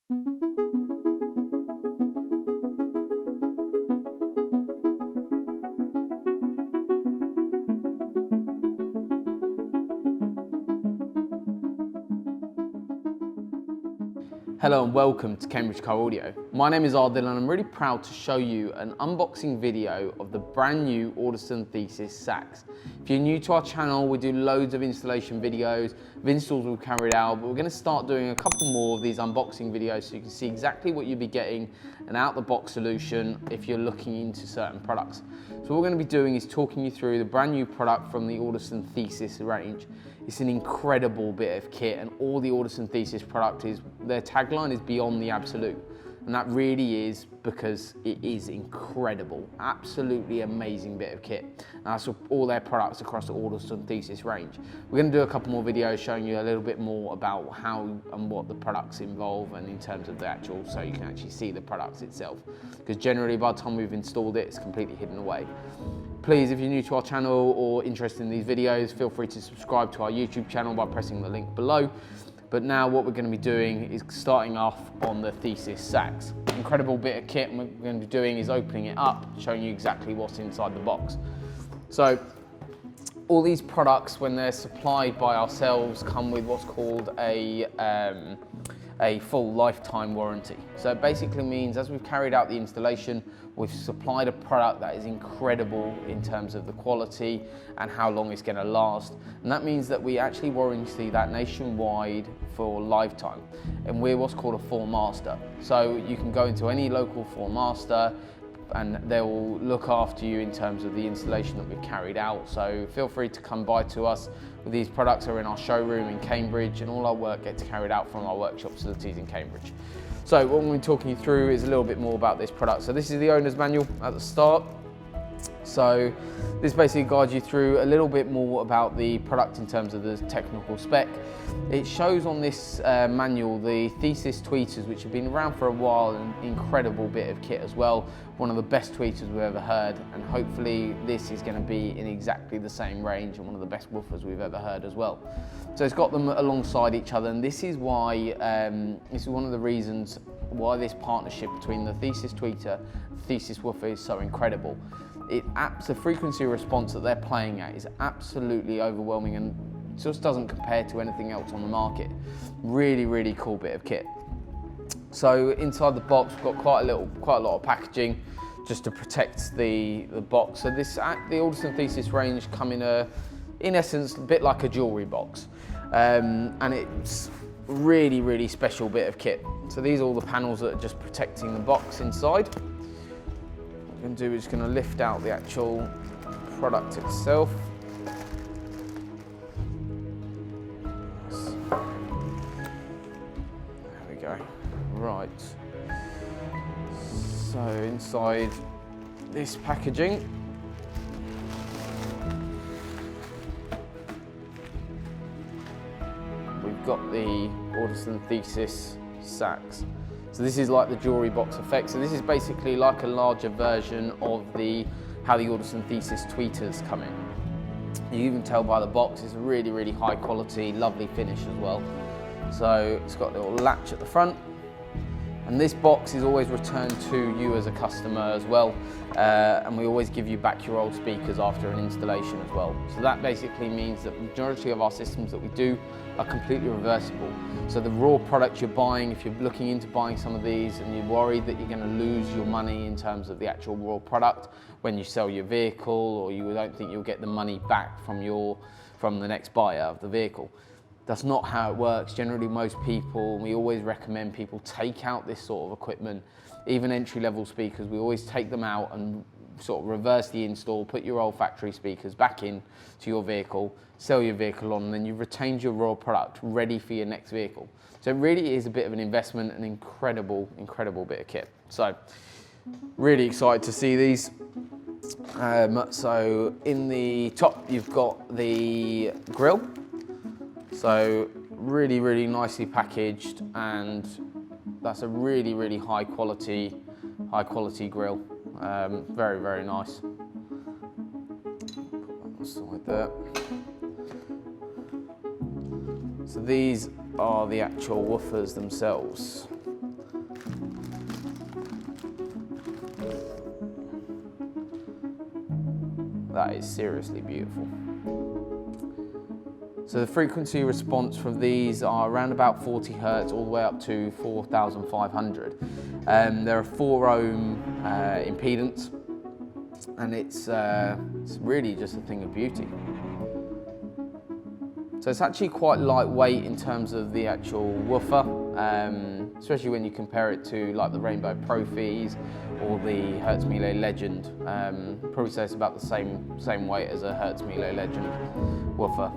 Hello and welcome to Cambridge Car Audio. My name is Ardil and I'm really proud to show you an unboxing video of the brand new Audison Thesis SAX. If you're new to our channel, we do loads of installation videos, of installs we've carried out, but we're going to start doing a couple more of these unboxing videos so you can see exactly what you'll be getting an out-the-box solution if you're looking into certain products. So what we're going to be doing is talking you through the brand new product from the Audison Thesis range. It's an incredible bit of kit, and all the Audison Thesis product is, their tagline is beyond the absolute. And that really is because it is incredible, absolutely amazing bit of kit. And that's all their products across the Audison Thesis range. We're going to do a couple more videos showing you a little bit more about how and what the products involve and in terms of the actual, so you can actually see the products itself. Because generally by the time we've installed it, it's completely hidden away. Please, if you're new to our channel or interested in these videos, feel free to subscribe to our YouTube channel by pressing the link below. But now what we're going to be doing is starting off on the Thesis Sax. Incredible bit of kit, and what we're going to be doing is opening it up, showing you exactly what's inside the box. So all these products, when they're supplied by ourselves, come with what's called a full lifetime warranty. So it basically means as we've carried out the installation, we've supplied a product that is incredible in terms of the quality and how long it's going to last. And that means that we actually warranty that nationwide for lifetime. And we're what's called a full master. So you can go into any local full master and they will look after you in terms of the installation that we've carried out. So feel free to come by to us. These products are in our showroom in Cambridge, and all our work gets carried out from our workshop facilities in Cambridge. So what I'm going to be talking you through is a little bit more about this product. So this is the owner's manual at the start. So this basically guides you through a little bit more about the product in terms of the technical spec. It shows on this manual the Thesis tweeters, which have been around for a while, an incredible bit of kit as well. One of the best tweeters we've ever heard, and hopefully this is going to be in exactly the same range and one of the best woofers we've ever heard as well. So it's got them alongside each other, and this is why, this is one of the reasons why this partnership between the Thesis tweeter and Thesis woofer is so incredible. The frequency response that they're playing at is absolutely overwhelming and just doesn't compare to anything else on the market. Really, really cool bit of kit. So inside the box, we've got quite a lot of packaging just to protect the box. So the Audison Thesis range come in essence, a bit like a jewellery box. And it's really, really special bit of kit. So these are all the panels that are just protecting the box inside. What we're going to do is going to lift out the actual product itself. There we go. Right. So inside this packaging, we've got the Audison Thesis SAX. So this is like the jewellery box effect. So this is basically like a larger version of how the Audison Thesis tweeters come in. You can tell by the box, it's a really, really high quality, lovely finish as well. So it's got a little latch at the front. And this box is always returned to you as a customer as well. And we always give you back your old speakers after an installation as well. So that basically means that the majority of our systems that we do are completely reversible. So the raw product you're buying, if you're looking into buying some of these and you're worried that you're going to lose your money in terms of the actual raw product when you sell your vehicle, or you don't think you'll get the money back from the next buyer of the vehicle, that's not how it works. Generally, most people, we always recommend people take out this sort of equipment, even entry-level speakers. We always take them out and sort of reverse the install, put your old factory speakers back in to your vehicle, sell your vehicle on, and then you've retained your raw product ready for your next vehicle. So it really is a bit of an investment, an incredible, incredible bit of kit. So really excited to see these. So in the top, you've got the grille. So really, really nicely packaged, and that's a really, really high quality grille. Very, very nice. Put that aside there. So these are the actual woofers themselves. that is seriously beautiful. So the frequency response from these are around about 40 Hertz all the way up to 4,500. They're a 4 ohm impedance, and it's really just a thing of beauty. So it's actually quite lightweight in terms of the actual woofer, especially when you compare it to like the Rainbow Profies or the Hertz Mille Legend. Probably say it's about the same weight as a Hertz Mille Legend woofer.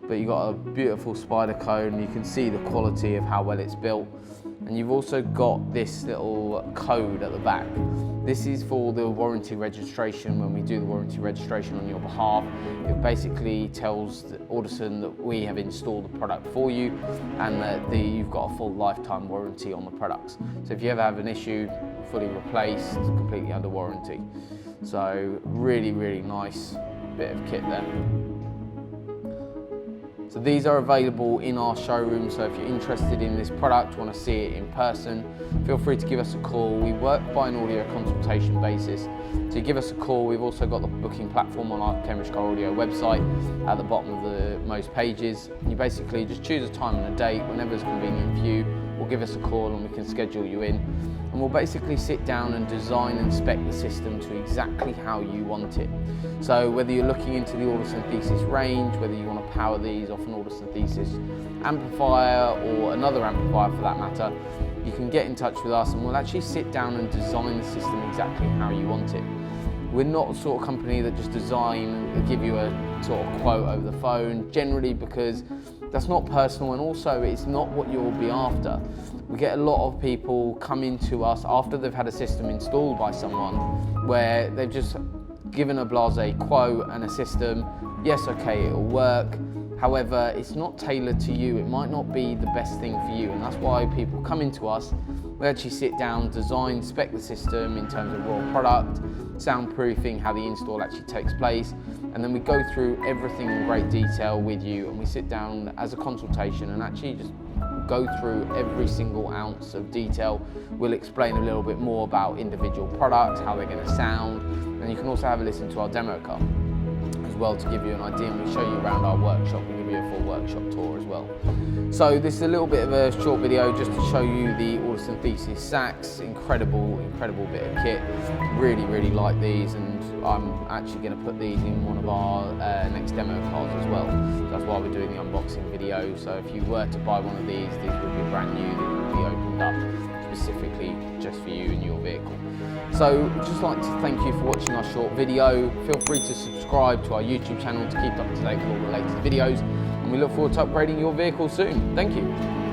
But you've got a beautiful spider cone. You can see the quality of how well it's built. And you've also got this little code at the back. This is for the warranty registration. When we do the warranty registration on your behalf, it basically tells Audison that we have installed the product for you and that you've got a full lifetime warranty on the products. So if you ever have an issue, fully replaced, completely under warranty. So really, really nice bit of kit there. So these are available in our showroom, so if you're interested in this product, want to see it in person, feel free to give us a call. We work by an audio consultation basis, so you give us a call. We've also got the booking platform on our Cambridge Car Audio website at the bottom of most pages. You basically just choose a time and a date, whenever it's convenient for you, or give us a call and we can schedule you in. And we'll basically sit down and design and spec the system to exactly how you want it. So whether you're looking into the Audison Thesis range, whether you want to power these off an Audison Thesis amplifier or another amplifier for that matter, you can get in touch with us and we'll actually sit down and design the system exactly how you want it. We're not the sort of company that just design and give you a sort of quote over the phone, generally because that's not personal, and also it's not what you'll be after. We get a lot of people come into us after they've had a system installed by someone where they've just given a blasé quote and a system. Yes, okay, it'll work. However, it's not tailored to you. It might not be the best thing for you, and that's why people come into us. We actually sit down, design, spec the system in terms of raw product, soundproofing, how the install actually takes place, and then we go through everything in great detail with you, and we sit down as a consultation and actually just go through every single ounce of detail. We'll explain a little bit more about individual products, how they're going to sound, and you can also have a listen to our demo car as well to give you an idea, and we show you around our workshop. We give you a full workshop tour as well. So this is a little bit of a short video just to show you the Audison Thesis SAX. Incredible bit of kit. Really like these, and I'm actually going to put these in one of our next demo cars as well. That's why we're doing the unboxing video. So if you were to buy one of these would be brand new. They would be opened up specifically just for you and your vehicle. So I'd just like to thank you for watching our short video. Feel free to subscribe to our YouTube channel to keep up to date with all the latest videos, and we look forward to upgrading your vehicle soon. Thank you.